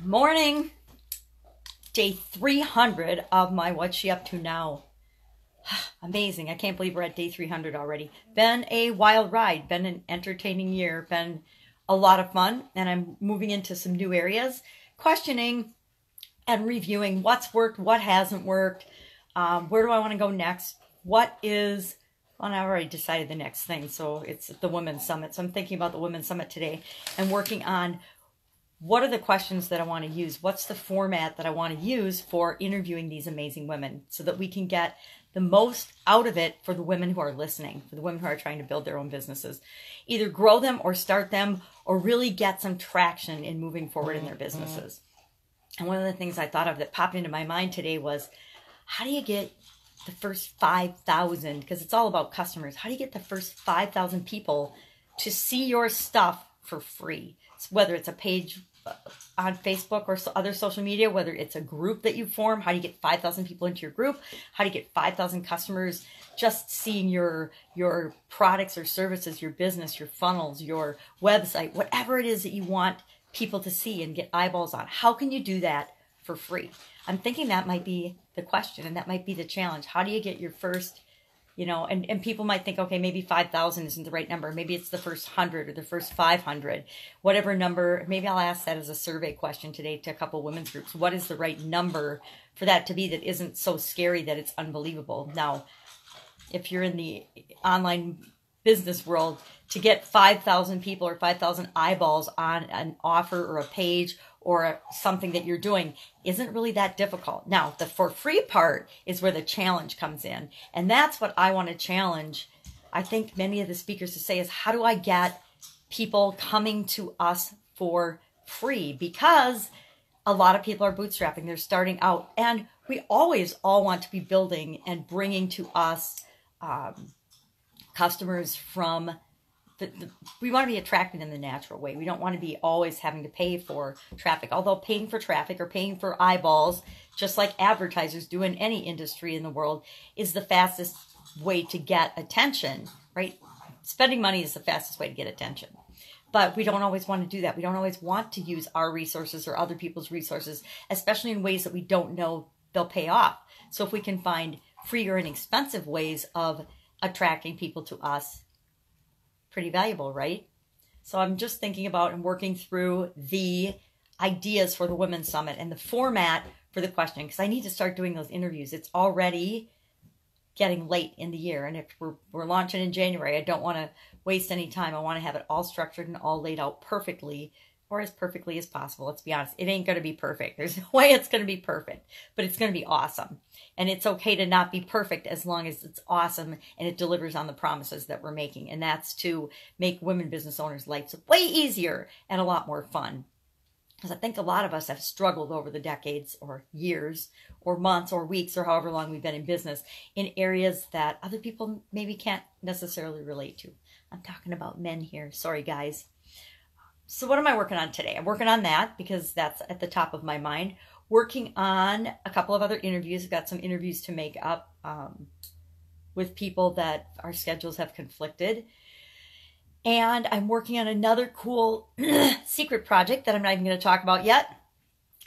Morning. Day 300 of my What's She Up To Now. Amazing. I can't believe we're at day 300 already. Been a wild ride. Been an entertaining year. Been a lot of fun. And I'm moving into some new areas, questioning and reviewing what's worked, what hasn't worked, where do I want to go next, what is... Well, I already decided the next thing, so it's the Women's Summit. So I'm thinking about the Women's Summit today and working on what are the questions that I want to use? What's the format that I want to use for interviewing these amazing women so that we can get the most out of it for the women who are listening, for the women who are trying to build their own businesses, either grow them or start them or really get some traction in moving forward in their businesses. And one of the things I thought of that popped into my mind today was, how do you get the first 5,000, because it's all about customers, how do you get the first 5,000 people to see your stuff for free? Whether it's a page on Facebook or other social media, whether it's a group that you form, how do you get 5,000 people into your group? How do you get 5,000 customers just seeing your products or services, your business, your funnels, your website, whatever it is that you want people to see and get eyeballs on? How can you do that for free? I'm thinking that might be the question, and that might be the challenge. How do you get your first, and people might think, okay, maybe 5,000 isn't the right number. Maybe it's the first 100 or the first 500, whatever number. Maybe I'll ask that as a survey question today to a couple women's groups. What is the right number for that to be that isn't so scary that it's unbelievable? Now, if you're in the online business world, to get 5,000 people or 5,000 eyeballs on an offer or a page or something that you're doing isn't really that difficult. Now, the for free part is where the challenge comes in. And that's what I want to challenge, I think, many of the speakers to say is, how do I get people coming to us for free? Because a lot of people are bootstrapping. They're starting out. And we always all want to be building and bringing to us customers from... we want to be attracted in the natural way. We don't want to be always having to pay for traffic. Although paying for traffic or paying for eyeballs, just like advertisers do in any industry in the world, is the fastest way to get attention, right? Spending money is the fastest way to get attention. But we don't always want to do that. We don't always want to use our resources or other people's resources, especially in ways that we don't know they'll pay off. So if we can find free or inexpensive ways of attracting people to us, pretty valuable, right? So I'm just thinking about and working through the ideas for the Women's Summit and the format for the question, because I need to start doing those interviews. It's already getting late in the year, and if we're launching in January, I don't want to waste any time. I want to have it all structured and all laid out perfectly, or as perfectly as possible. Let's be honest, it ain't going to be perfect. There's no way it's going to be perfect, but it's going to be awesome. And it's okay to not be perfect as long as it's awesome and it delivers on the promises that we're making. And that's to make women business owners' lives way easier and a lot more fun. Because I think a lot of us have struggled over the decades or years or months or weeks or however long we've been in business in areas that other people maybe can't necessarily relate to. I'm talking about men here. Sorry, guys. So what am I working on today? I'm working on that because that's at the top of my mind. Working on a couple of other interviews. I've got some interviews to make up with people that our schedules have conflicted. And I'm working on another cool secret project that I'm not even going to talk about yet,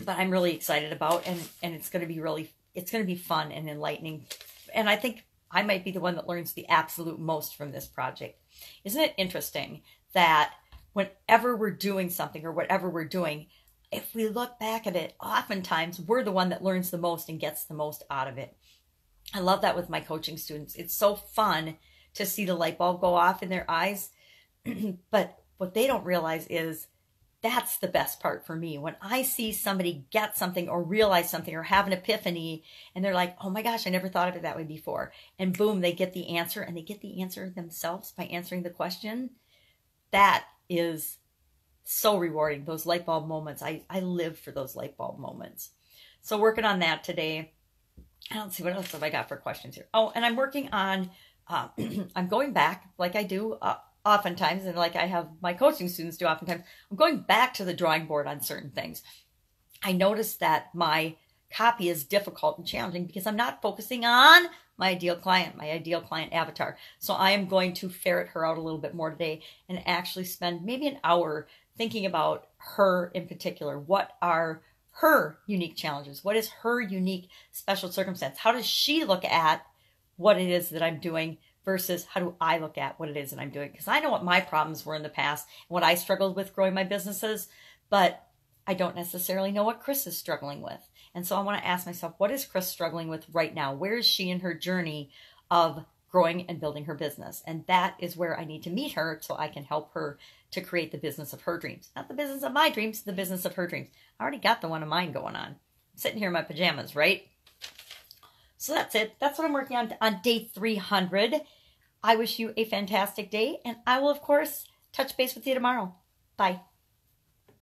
but I'm really excited about, and it's going to be fun and enlightening. And I think I might be the one that learns the absolute most from this project. Isn't it interesting that whenever we're doing something or whatever we're doing, if we look back at it, oftentimes we're the one that learns the most and gets the most out of it. I love that with my coaching students. It's so fun to see the light bulb go off in their eyes. But what they don't realize is that's the best part for me. When I see somebody get something or realize something or have an epiphany and they're like, oh my gosh, I never thought of it that way before. And boom, they get the answer, and they get the answer themselves by answering the question. That is so rewarding, those light bulb moments. I live for those light bulb moments. So working on that today. I don't see what else have I got for questions here. Oh, and I'm working on, I'm going back like I do oftentimes, and like I have my coaching students do oftentimes. I'm going back to the drawing board on certain things. I noticed that my copy is difficult and challenging because I'm not focusing on my ideal client avatar. So I am going to ferret her out a little bit more today and actually spend maybe an hour thinking about her in particular. What are her unique challenges? What is her unique special circumstance? How does she look at what it is that I'm doing versus how do I look at what it is that I'm doing? Because I know what my problems were in the past, what I struggled with growing my businesses, but I don't necessarily know what Chris is struggling with. And so I want to ask myself, what is Chris struggling with right now? Where is she in her journey of growing and building her business? And that is where I need to meet her so I can help her to create the business of her dreams. Not the business of my dreams, the business of her dreams. I already got the one of mine going on. I'm sitting here in my pajamas, right? So that's it. That's what I'm working on day 300. I wish you a fantastic day, and I will, of course, touch base with you tomorrow. Bye.